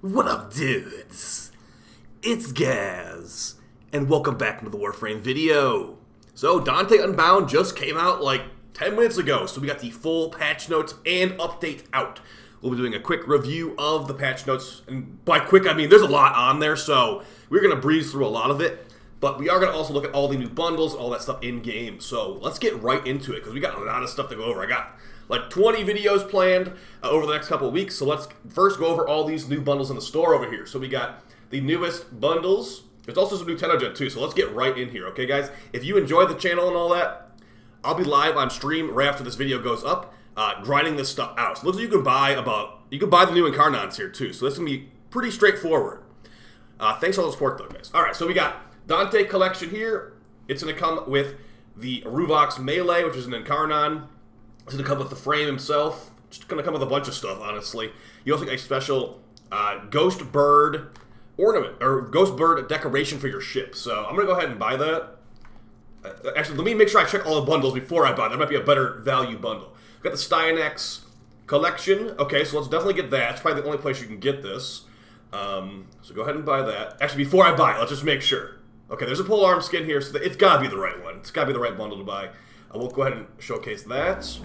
What up, dudes? It's Gaz, and welcome back to the WARFRAME video. So, Dante Unbound just came out like 10 minutes ago, so we got the full patch notes and update out. We'll be doing a quick review of the patch notes, and by quick I mean there's a lot on there, so we're going to breeze through a lot of it, but we are going to also look at all the new bundles and all that stuff in-game. So, let's get right into it, because we got a lot of stuff to go over. I got like 20 videos planned over the next couple of weeks, so let's first go over all these new bundles in the store over here. So we got the newest bundles. There's also some new Tenogen too, so let's get right in here, okay guys? If you enjoy the channel and all that, I'll be live on stream right after this video goes up, grinding this stuff out. So it looks like you can buy the new Incarnons here too, so this is going to be pretty straightforward. Thanks for all the support though, guys. Alright, so we got Dante collection here. It's going to come with the Ruvox Melee, which is an Incarnon. It's going to come with the frame himself. It's going to come with a bunch of stuff, honestly. You also get a special Ghost Bird ornament, or Ghost Bird decoration for your ship. So I'm going to go ahead and buy that. Actually, let me make sure I check all the bundles before I buy that. That might be a better value bundle. We've got the Stynex collection. Okay, so let's definitely get that. It's probably the only place you can get this. So go ahead and buy that. Actually, before I buy it, let's just make sure. Okay, there's a polearm skin here, so it's got to be the right one. It's got to be the right bundle to buy. We'll go ahead and showcase that.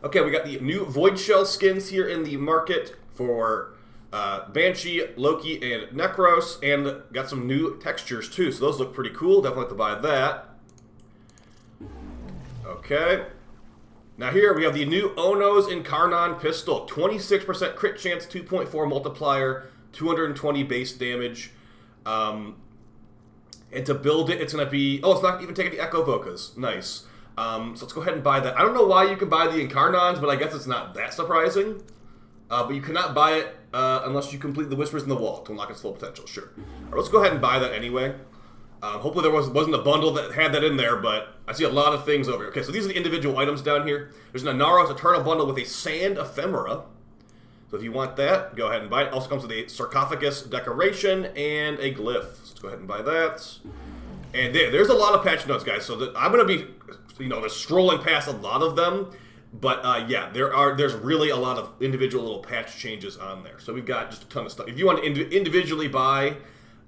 Okay, we got the new Void Shell skins here in the market for Banshee, Loki, and Necros, and got some new textures too, so those look pretty cool. Definitely have to buy that. Okay. Now here we have the new Ono's Incarnon pistol. 26% crit chance, 2.4 multiplier, 220 base damage. And to build it, it's going to be... Oh, it's not even taking the Echo Vocas. Nice. So let's go ahead and buy that. I don't know why you can buy the Incarnons, but I guess it's not that surprising. But you cannot buy it unless you complete the Whispers in the Wall to unlock its full potential. Sure. All right, let's go ahead and buy that anyway. Hopefully there wasn't a bundle that had that in there, but I see a lot of things over here. Okay, so these are the individual items down here. There's an Anaros Eternal bundle with a Sand Ephemera. So if you want that, go ahead and buy it. Also comes with a Sarcophagus decoration and a glyph. So let's go ahead and buy that. And there's a lot of patch notes, guys. So I'm going to be, just strolling past a lot of them. But yeah, there's really a lot of individual little patch changes on there. So we've got just a ton of stuff. If you want to individually buy,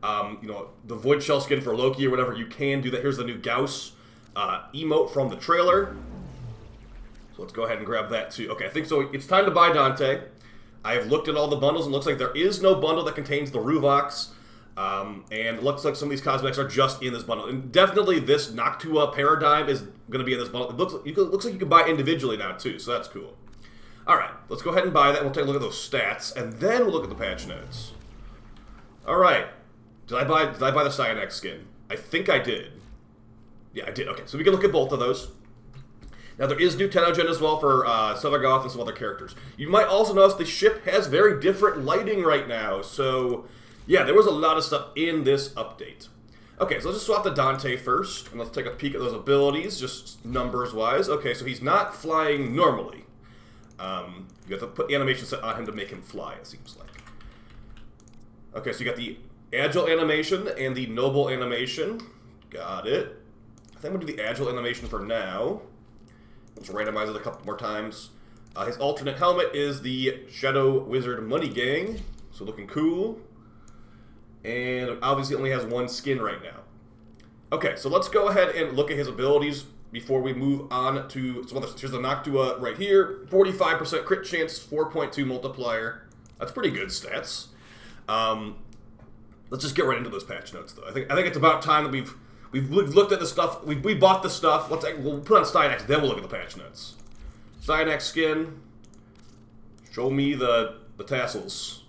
the Void Shell skin for Loki or whatever, you can do that. Here's the new Gauss emote from the trailer. So let's go ahead and grab that too. Okay, I think so. It's time to buy Dante. I have looked at all the bundles, and it looks like there is no bundle that contains the Ruvox, and it looks like some of these cosmetics are just in this bundle. And definitely this Noctua Paradigm is going to be in this bundle. It looks like you can buy individually now, too, so that's cool. Alright, let's go ahead and buy that. We'll take a look at those stats, and then we'll look at the patch notes. Alright, did I buy the Stynex skin? I think I did. Yeah, I did. Okay, so we can look at both of those. Now, there is new Tenogen as well for Southergoth and some other characters. You might also notice the ship has very different lighting right now. So, yeah, there was a lot of stuff in this update. Okay, so let's just swap to Dante first. And let's take a peek at those abilities, just numbers-wise. Okay, so he's not flying normally. You have to put the animation set on him to make him fly, it seems like. Okay, so you got the Agile animation and the Noble animation. Got it. I think I'm going to do the Agile animation for now. Let's randomize it a couple more times. His alternate helmet is the Shadow Wizard Money Gang, so looking cool. And obviously only has one skin right now. Okay, so let's go ahead and look at his abilities before we move on to some other. Here's the Noctua right here. 45% crit chance, 4.2 multiplier. That's pretty good stats. Let's just get right into those patch notes, though. I think it's about time that We've looked at the stuff. We bought the stuff. We'll put on Stynex, then we'll look at the patch notes. Stynex skin. Show me the tassels.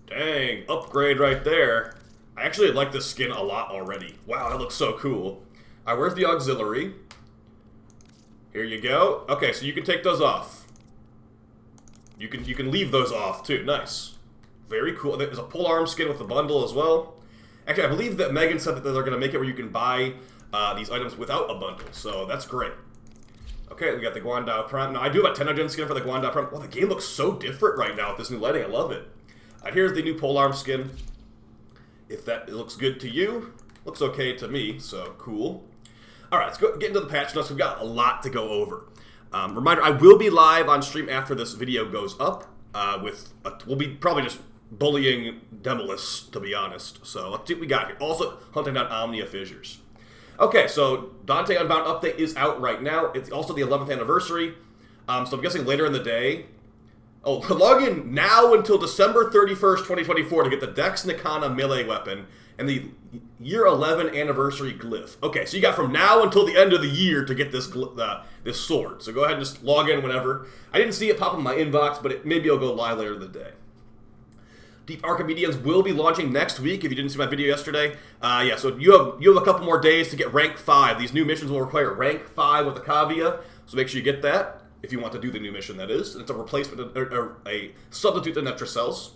Dang, upgrade right there. I actually like this skin a lot already. Wow, that looks so cool. Alright, where's the auxiliary? Here you go. Okay, so you can take those off. You can leave those off too. Nice. Very cool. There's a polearm skin with the bundle as well. Actually, I believe that Megan said that they're going to make it where you can buy these items without a bundle, so that's great. Okay, we got the Guandao Prime. Now, I do have a Tenogen skin for the Guandao Prime. Well, the game looks so different right now with this new lighting. I love it. Here's the new polearm skin. If that looks good to you, looks okay to me, so cool. All right, let's get into the patch notes. We've got a lot to go over. Reminder, I will be live on stream after this video goes up. We'll be probably just bullying Demolus, to be honest. So let's see what we got here. Also hunting down Omnia Fissures. Okay, so Dante Unbound update is out right now. It's also the 11th anniversary. So I'm guessing later in the day. Oh, log in now until December 31st, 2024 to get the Dex Nikana melee weapon and the year 11 anniversary glyph. Okay, so you got from now until the end of the year to get this this sword. So go ahead and just log in whenever. I didn't see it pop in my inbox, but maybe it'll go live later in the day. Deep Archimedians will be launching next week. If you didn't see my video yesterday, yeah. So you have a couple more days to get rank 5. These new missions will require rank 5 with the Cavia, so make sure you get that if you want to do the new mission. That is, it's a replacement or a substitute to Netracells.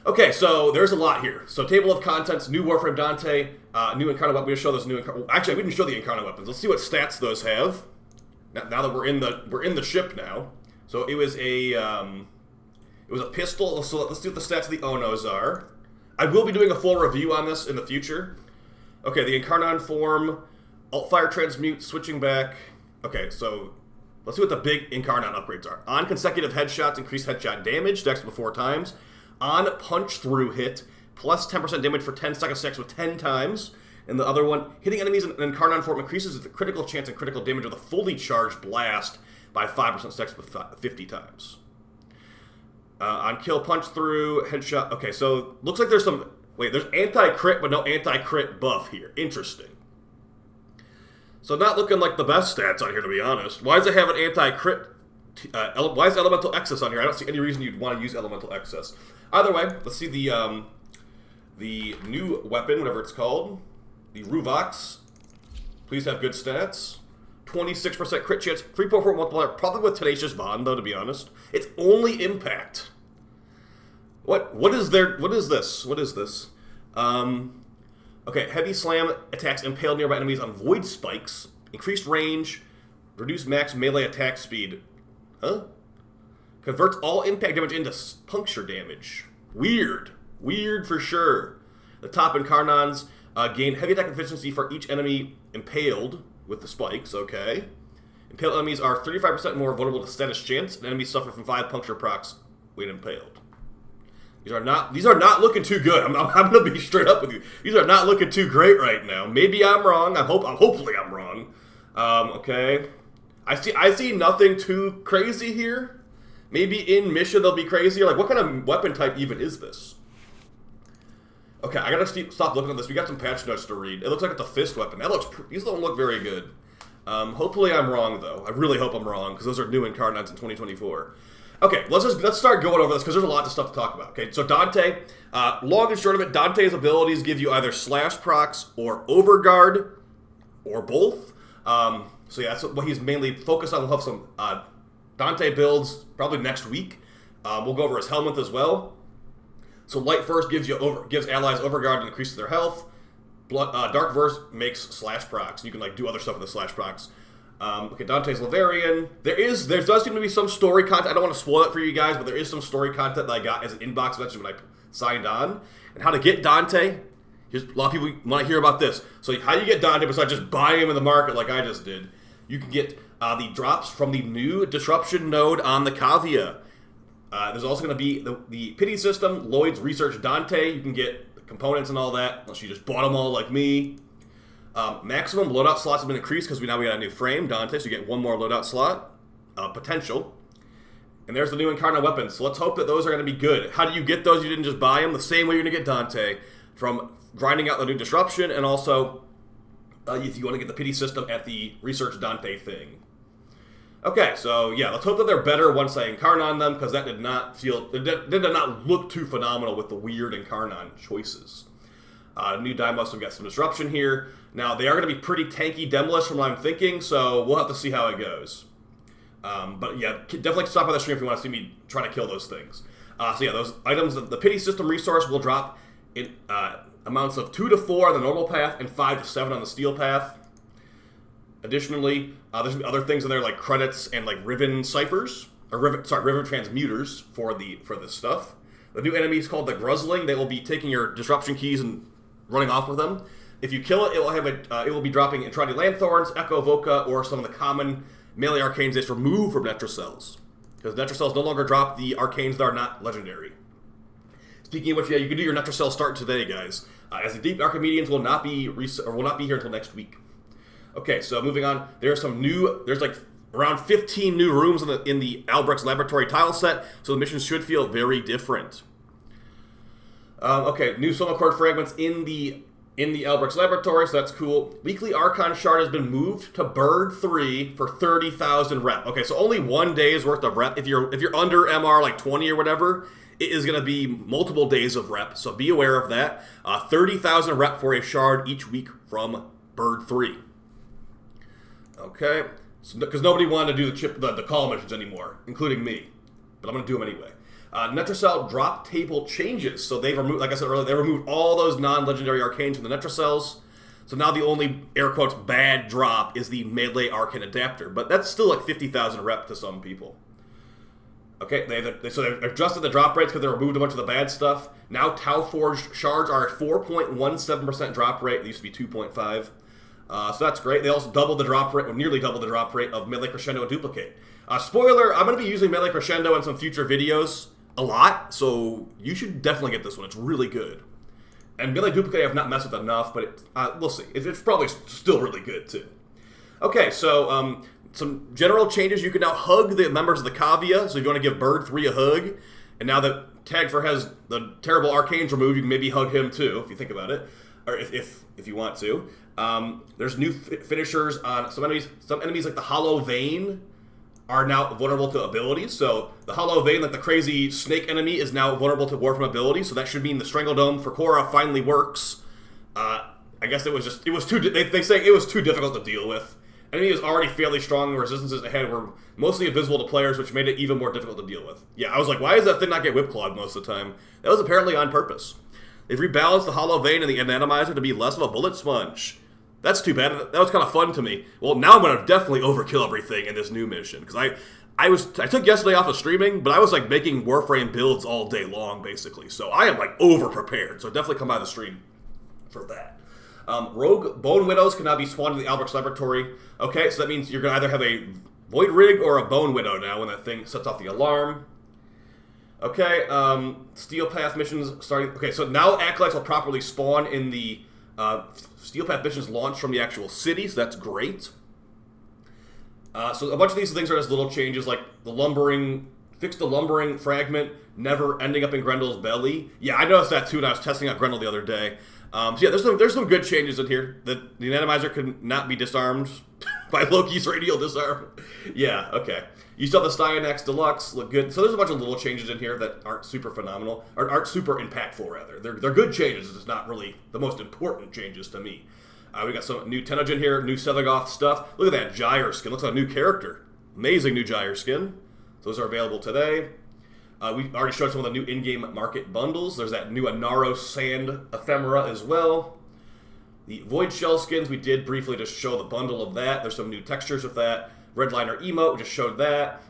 Okay, so there's a lot here. So table of contents: new Warframe Dante, new Incarnon weapon. We're gonna show those new. Actually, we didn't show the Incarnon weapons. Let's see what stats those have. Now that we're in the ship now. So it was a pistol, so let's see what the stats of the Onos are. I will be doing a full review on this in the future. Okay, the Incarnon form, alt-fire transmute, switching back. Okay, so let's see what the big Incarnon upgrades are. On consecutive headshots, increase headshot damage, dex before 4 times. On punch-through hit, plus 10% damage for 10 seconds stacks with 10 times. And the other one, hitting enemies in an Incarnon form increases the critical chance and critical damage with a fully charged blast by 5% stacks with 50 times. On kill, punch through, headshot. Okay, so looks like there's some. Wait, there's anti-crit, but no anti-crit buff here. Interesting. So not looking like the best stats on here, to be honest. Why does it have an anti-crit? Why is Elemental Excess on here? I don't see any reason you'd want to use Elemental Excess. Either way, let's see the new weapon, whatever it's called, the Ruvox. Please have good stats. 26% crit chance, 3.4 multiplier, probably with Tenacious Bond, though, to be honest. It's only impact. What is this? Okay, heavy slam attacks impale nearby enemies on void spikes, increased range, reduce max melee attack speed. Huh? Converts all impact damage into puncture damage. Weird for sure. The top Incarnons gain heavy attack efficiency for each enemy impaled with the spikes, okay. Impaled enemies are 35% more vulnerable to status chance, and enemies suffer from 5 puncture procs when impaled. These are not looking too good. I'm gonna be straight up with you. These are not looking too great right now. Maybe I'm wrong. Hopefully I'm wrong. Okay. I see nothing too crazy here. Maybe in mission they'll be crazier. Like, what kind of weapon type even is this? Okay, I gotta stop looking at this. We got some patch notes to read. It looks like it's a fist weapon. These don't look very good. Hopefully I'm wrong, though. I really hope I'm wrong, because those are new Incarnons in 2024. Okay, let's start going over this, because there's a lot of stuff to talk about. Okay, so Dante, long and short of it, Dante's abilities give you either slash procs or overguard, or both. So yeah, that's what he's mainly focused on. We'll have some Dante builds probably next week. We'll go over his helmet as well. So Light Verse gives allies overguard and increases their health. Dark Verse makes slash procs. You can like do other stuff with the slash procs. Okay, Dante's Lavarian. There does seem to be some story content. I don't want to spoil it for you guys, but there is some story content that I got as an inbox message when I signed on. And how to get Dante. Here's a lot of people want to hear about this. So how you get Dante besides just buying him in the market like I just did? You can get the drops from the new disruption node on the Cavia. There's also going to be the pity system, Lloyd's Research Dante. You can get the components and all that, unless you just bought them all like me. Maximum loadout slots have been increased because we got a new frame, Dante, so you get one more loadout slot. Potential. And there's the new Incarnon weapons. So let's hope that those are going to be good. How do you get those? You didn't just buy them. The same way you're going to get Dante, from grinding out the new disruption, and also if you want to get the pity system at the Research Dante thing. Okay, so yeah, let's hope that they're better once I Incarnon them, because that did not look too phenomenal with the weird Incarnon choices. New Dimos, we've got some disruption here. Now, they are going to be pretty tanky Demolish from what I'm thinking, so we'll have to see how it goes. But yeah, definitely stop by the stream if you want to see me try to kill those things. So yeah, those items, the pity system resource will drop in amounts of 2 to 4 on the normal path and 5 to 7 on the steel path. Additionally, there's going to be other things in there like credits and like Riven ciphers, or Riven transmuters for this stuff. The new enemy is called the Gruzzling. They will be taking your disruption keys and running off with them. If you kill it, it will be dropping Entrati Lanthorns, Echo Voca, or some of the common melee arcanes that's removed from Netracells. because Netrocell's no longer drop the arcanes that are not legendary. Speaking of which, yeah, you can do your Netrocell start today, guys, as the Deep Archimedeans will not be here until next week. Okay, so moving on, there's like around 15 new rooms in the Albrecht's Laboratory tile set, so the missions should feel very different. Okay, new Soma Cord fragments in the Albrecht's Laboratory, so that's cool. Weekly Archon Shard has been moved to Bird 3 for 30,000 rep. Okay, so only 1 day's worth of rep. If you're under MR like 20 or whatever, it is going to be multiple days of rep, so be aware of that. 30,000 rep for a shard each week from Bird 3. Okay, because nobody wanted to do the call missions anymore, including me, but I'm going to do them anyway. Netrocell drop table changes. So they've removed, like I said earlier, they removed all those non-legendary arcanes from the Netrocells. So now the only, air quotes, bad drop is the melee arcane adapter. But that's still like 50,000 rep to some people. Okay, so they've adjusted the drop rates because they removed a bunch of the bad stuff. Now Tau Forged shards are at 4.17% drop rate. It used to be 2.5. So that's great. They also doubled the drop rate, or nearly doubled the drop rate of Melee Crescendo and Duplicate. Spoiler, I'm going to be using Melee Crescendo in some future videos a lot, so you should definitely get this one. It's really good. And Melee Duplicate I have not messed with enough, but we'll see. It's probably still really good, too. Okay, so some general changes. You can now hug the members of the Cavia, so if you want to give Bird 3 a hug, and now that Tagfer has the terrible arcanes removed, you can maybe hug him, too, if you think about it, or if you want to. There's new finishers on some enemies. Some enemies, like the Hollow Vein, are now vulnerable to abilities. So the Hollow Vein, like the crazy snake enemy, is now vulnerable to Warframe abilities. So that should mean the Strangledome for Korra finally works. I guess they say it was too difficult to deal with. Enemy is already fairly strong, and resistances ahead were mostly invisible to players, which made it even more difficult to deal with. Yeah, I was like, why does that thing not get whip-clawed most of the time? That was apparently on purpose. They've rebalanced the Hollow Vein and the Anatomizer to be less of a bullet sponge. That's too bad. That was kind of fun to me. Well, now I'm going to definitely overkill everything in this new mission. Because I took yesterday off of streaming, but I was like making Warframe builds all day long, basically. So I am like over-prepared. So definitely come by the stream for that. Rogue Bone Widows can now be spawned in the Albrecht's Laboratory. Okay, so that means you're going to either have a Void Rig or a Bone Widow now when that thing sets off the alarm. Okay, Steel Path missions starting. Okay, so now Acolytes will properly spawn in the Steel Path missions launch from the actual city, so that's great. So a bunch of these things are just little changes, like fix the lumbering fragment, never ending up in Grendel's belly. Yeah, I noticed that too when I was testing out Grendel the other day. So yeah, there's some good changes in here. The Anatomizer could not be disarmed by Loki's radial disarm. Yeah, okay. You still have the Styanax Deluxe, look good. So there's a bunch of little changes in here that aren't super phenomenal, or aren't super impactful, rather. They're good changes, it's just not really the most important changes to me. We got some new Tenogen here, new Sevagoth stuff. Look at that Gyre skin, looks like a new character. Amazing new Gyre skin. Those are available today. We already showed some of the new in-game market bundles. There's that new Anaros Sand Ephemera as well. The Void Shell skins, we did briefly just show the bundle of that. There's some new textures with that. Redliner Emote, we just showed that.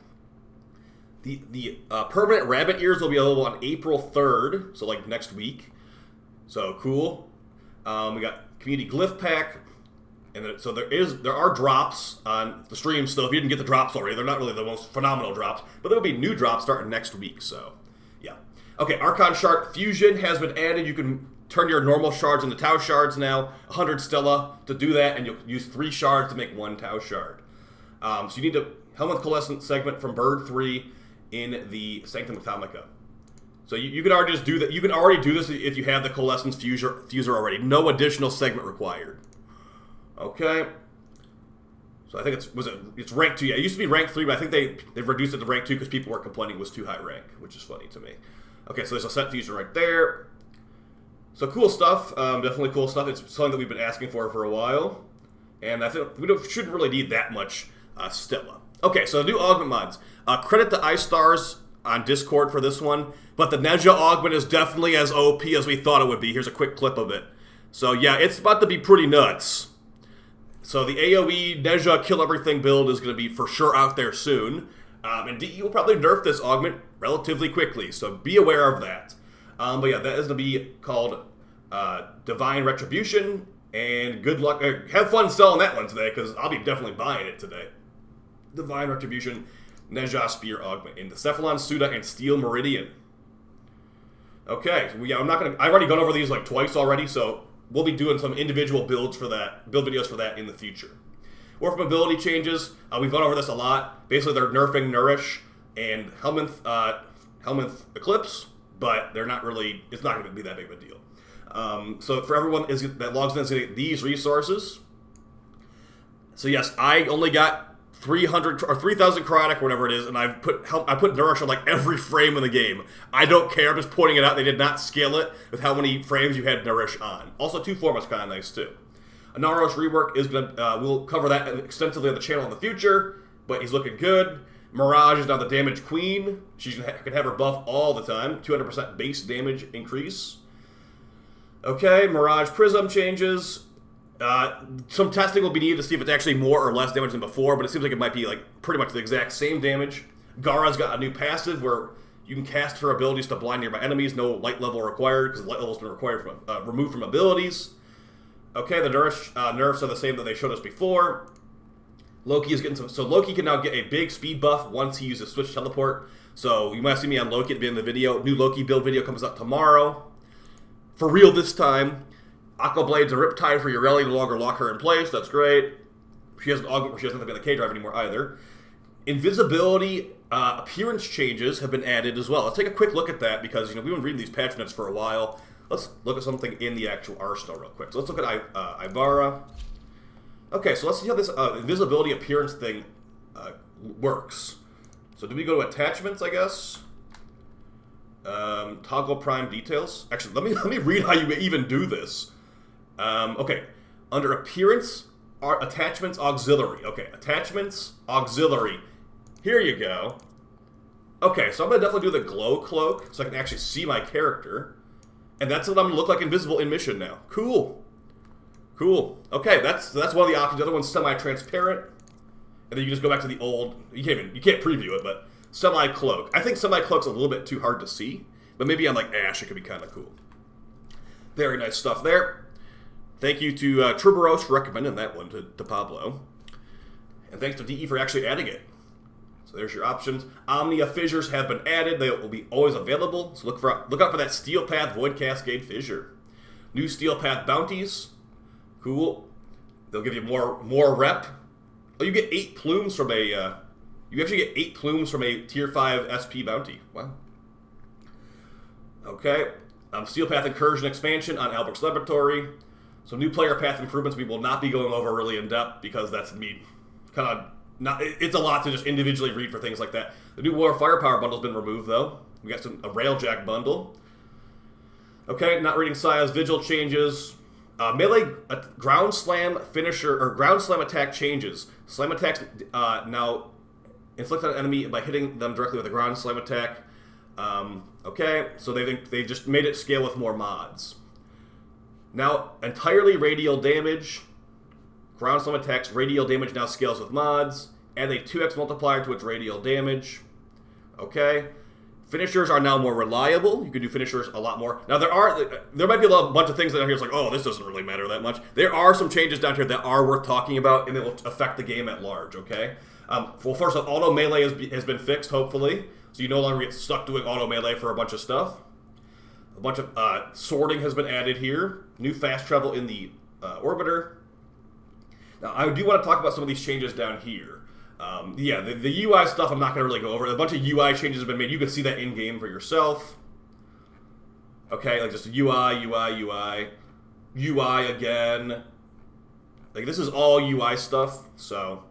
The permanent rabbit ears will be available on April 3rd, so like next week. So cool. We got Community Glyph Pack. And so there are drops on the stream still. If you didn't get the drops already, they're not really the most phenomenal drops, but there will be new drops starting next week, so yeah. Okay, Archon Shard Fusion has been added. You can turn your normal shards into Tau shards now. 100 Stella to do that, and you'll use 3 shards to make 1 Tau shard. So you need a Helminth Coalescent segment from Bird 3 in the Sanctum Atomica. So you can already just do that. You can already do this if you have the Coalescence Fuser already. No additional segment required. Okay. So I think it's rank 2. Yeah, it used to be rank 3, but I think they've reduced it to rank 2 because people were complaining it was too high rank, which is funny to me. Okay, so there's a set fusion right there. So cool stuff. Definitely cool stuff. It's something that we've been asking for a while. And I think we shouldn't really need that much Stella. Okay, so the new augment mods. Credit to iStars on Discord for this one, but the Nezha augment is definitely as OP as we thought it would be. Here's a quick clip of it. So yeah, it's about to be pretty nuts. So the AoE Nezha kill everything build is going to be for sure out there soon. And DE will probably nerf this augment relatively quickly, so be aware of that. But yeah, that is going to be called Divine Retribution, and good luck. Have fun selling that one today, because I'll be definitely buying it today. Divine Retribution. Neja Spear Augment in the Cephalon Suda and Steel Meridian. Okay, so I've already gone over these like twice already, so we'll be doing some individual build videos for that in the future. Warframe ability changes. We've gone over this a lot. Basically, they're nerfing Nourish and Helminth Eclipse, but they're not really. It's not going to be that big of a deal. So for everyone that logs in, to these resources. So yes, I only got 300 or 3,000 chronic or whatever it is, and I put Nourish on like every frame in the game. I don't care. I'm just pointing it out. They did not scale it with how many frames you had Nourish on. Also, 2 form is kind of nice too. Anaros rework is gonna. We'll cover that extensively on the channel in the future, but he's looking good. Mirage is now the damage queen. She can have her buff all the time. 200% base damage increase. Okay, Mirage Prism changes. Some testing will be needed to see if it's actually more or less damage than before, but it seems like it might be like pretty much the exact same damage. Gara's got a new passive where you can cast her abilities to blind nearby enemies. No light level required because light level's been required removed from abilities. Okay, the nerfs are the same that they showed us before. Loki is getting some. So Loki can now get a big speed buff once he uses Switch Teleport. So you might see me on Loki at the end of the video. New Loki build video comes out tomorrow. For real this time. Aqua Blade's a Riptide for your rally, no longer lock her in place. That's great. She has an augment where she doesn't have to be on the K drive anymore either. Invisibility appearance changes have been added as well. Let's take a quick look at that because we've been reading these patch notes for a while. Let's look at something in the actual arsenal real quick. So let's look at Ivara. Okay, so let's see how this invisibility appearance thing works. So do we go to attachments, I guess? Toggle prime details. Actually, let me read how you even do this. Okay, under appearance, attachments auxiliary. Okay, attachments auxiliary. Here you go. Okay, so I'm gonna definitely do the glow cloak so I can actually see my character, and that's what I'm gonna look like invisible in mission now. Cool. Cool. Okay, that's one of the options. The other one's semi-transparent, and then you just go back to the old. You can't preview it, but semi-cloak. I think semi-cloak's a little bit too hard to see, but maybe on like Ash it could be kind of cool. Very nice stuff there. Thank you to Truberos for recommending that one to Pablo, and thanks to DE for actually adding it. So there's your options. Omnia fissures have been added. They will be always available. So look out for that Steel Path Void Cascade fissure. New Steel Path bounties. Cool. They'll give you more rep. Oh, you get 8 plumes from a. You actually get 8 plumes from a Tier 5 SP bounty. Wow. Okay. Steel Path Incursion expansion on Albert's Laboratory. So new player path improvements we will not be going over really in depth because that's me kind of not. It's a lot to just individually read for things like that. The new War Firepower bundle's been removed though. We got a Railjack bundle. Okay, not reading Saya's Vigil changes. Melee ground slam finisher or ground slam attack changes. Slam attacks now inflict on an enemy by hitting them directly with a ground slam attack. Okay, so they just made it scale with more mods. Now entirely radial damage. Ground slam attacks radial damage now scales with mods. Add a 2x multiplier to its radial damage. Okay. Finishers are now more reliable. You can do finishers a lot more. Now there might be a bunch of things down here. It's like, oh, this doesn't really matter that much. There are some changes down here that are worth talking about, and it will affect the game at large. Okay. Well, first off, auto melee has been fixed, hopefully, so you no longer get stuck doing auto melee for a bunch of stuff. A bunch of sorting has been added here. New fast travel in the orbiter. Now, I do want to talk about some of these changes down here. Yeah, the UI stuff I'm not going to really go over. A bunch of UI changes have been made. You can see that in-game for yourself. Okay, like just UI again. Like, this is all UI stuff, so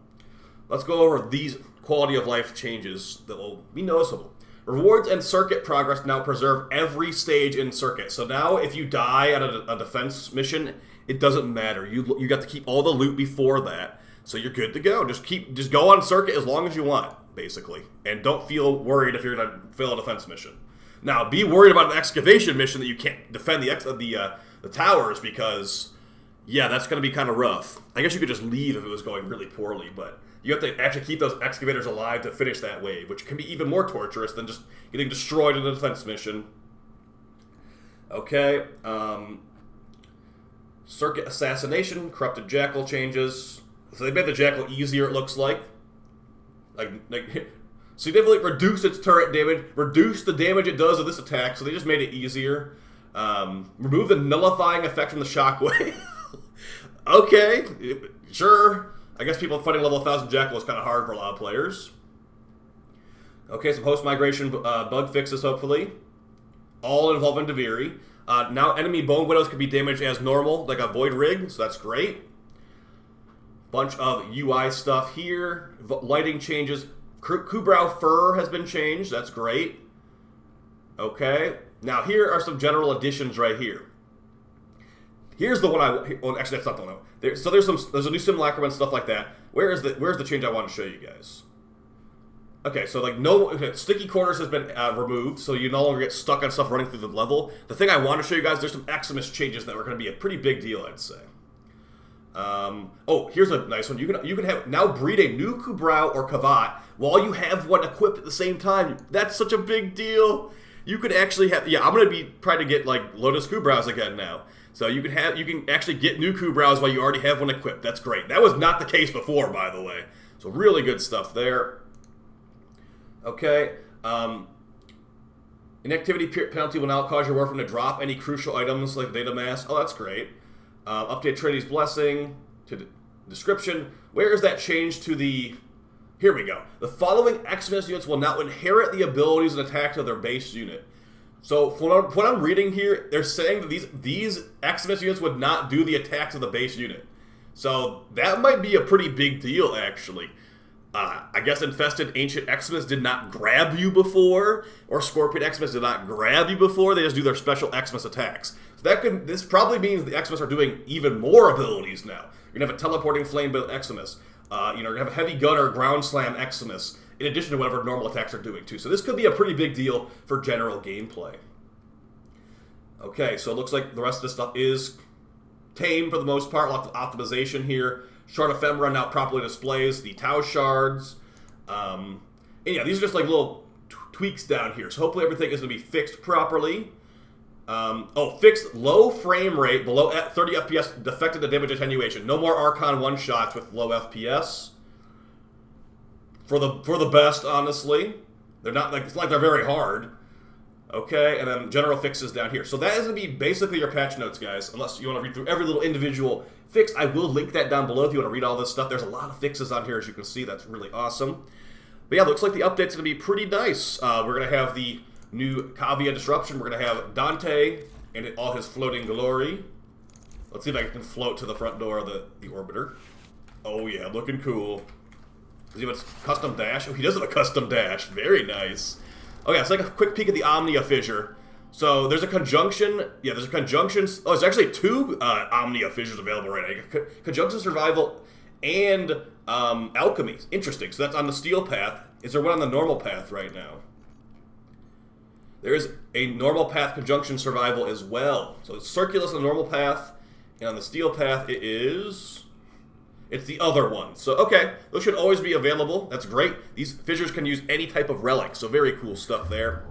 let's go over these quality of life changes that will be noticeable. Rewards and circuit progress now preserve every stage in circuit. So now if you die at a defense mission, it doesn't matter. You got to keep all the loot before that. So you're good to go. Just go on circuit as long as you want, basically. And don't feel worried if you're gonna fail a defense mission. Now, be worried about an excavation mission that you can't defend the towers because, yeah, that's gonna be kind of rough. I guess you could just leave if it was going really poorly, but you have to actually keep those excavators alive to finish that wave, which can be even more torturous than just getting destroyed in a defense mission. Okay. Circuit assassination, corrupted jackal changes. So they made the jackal easier, it looks like. Like significantly reduce its turret damage, reduce the damage it does of this attack, so they just made it easier. Remove the nullifying effect from the shockwave. Okay, sure. I guess people fighting level 1000 Jackal is kind of hard for a lot of players. Okay, some post-migration bug fixes, hopefully. All involving Deviri. Now enemy Bone Widows can be damaged as normal, like a Void Rig, so that's great. Bunch of UI stuff here. Lighting changes. Kubrow Fur has been changed, that's great. Okay, now here are some general additions right here. Here's the one well, actually that's not the one. So there's a new simulacrum and stuff like that. Where's the change I want to show you guys? Okay, so like sticky corners has been removed, so you no longer get stuck on stuff running through the level. The thing I want to show you guys, there's some eximus changes that are going to be a pretty big deal, I'd say. Oh, here's a nice one. You can have now breed a new kubrow or kavat while you have one equipped at the same time. That's such a big deal. You could actually have, yeah, I'm gonna be trying to get like Lotus kubrows again now. So you can actually get new kubrows while you already have one equipped. That's great. That was not the case before, by the way. So really good stuff there. Okay. Inactivity penalty will now cause your Warframe to drop any crucial items like data mask. Oh, that's great. Update Trinity's Blessing to description. Where is that change to the... Here we go. The following eximus units will now inherit the abilities and attacks of their base unit. So from what I'm reading here, they're saying that these eximus units would not do the attacks of the base unit. So that might be a pretty big deal, actually. I guess Infested Ancient Eximus did not grab you before, or Scorpion Eximus did not grab you before. They just do their special Eximus attacks. So this probably means the Eximus are doing even more abilities now. You're gonna have a teleporting flame built Eximus. You're gonna have a heavy gunner ground slam Eximus, in addition to whatever normal attacks are doing too. So this could be a pretty big deal for general gameplay. Okay, so it looks like the rest of this stuff is tame for the most part. Lots of optimization here. Shard Ephemera now properly displays the Tau shards. And yeah, these are just like little tweaks down here. So hopefully everything is going to be fixed properly. Fixed low frame rate, below 30 FPS, defected to damage attenuation. No more Archon one-shots with low FPS. For the best, honestly. They're not like, it's like they're very hard. Okay, and then general fixes down here. So that is going to be basically your patch notes, guys. Unless you want to read through every little individual fix, I will link that down below if you want to read all this stuff. There's a lot of fixes on here, as you can see. That's really awesome. But yeah, looks like the update's going to be pretty nice. We're going to have the new Kavia Disruption. We're going to have Dante and all his floating glory. Let's see if I can float to the front door of the Orbiter. Oh yeah, looking cool. Does he have a custom dash? Oh, he does have a custom dash. Very nice. Oh yeah, it's like a quick peek at the Omnia Fissure. So there's a conjunction. Yeah, there's a conjunction. Oh, there's actually two Omnia Fissures available right now. Conjunction Survival and Alchemy. Interesting. So that's on the Steel path. Is there one on the normal path right now? There is a normal path Conjunction Survival as well. So it's Circulus on the normal path, and on the Steel path it is... It's the other one. So, okay, those should always be available. That's great. These fissures can use any type of relic, so very cool stuff there.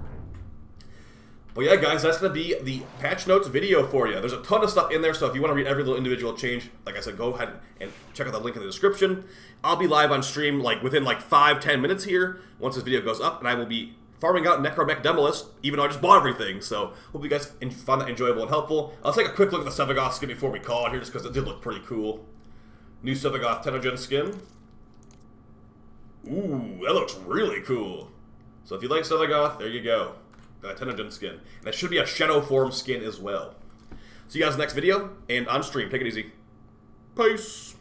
But yeah, guys, that's going to be the patch notes video for you. There's a ton of stuff in there, so if you want to read every little individual change, like I said, go ahead and check out the link in the description. I'll be live on stream within 5-10 minutes here, once this video goes up, and I will be farming out Necromech Demolist, even though I just bought everything. So, hope you guys find that enjoyable and helpful. I'll take a quick look at the Sevagoth skin before we call it here, just because it did look pretty cool. New Sevagoth Tenogen skin. Ooh, that looks really cool. So if you like Sevagoth, there you go. Got a Tenogen skin. And that should be a Shadow Form skin as well. See you guys in the next video, and on stream. Take it easy. Peace.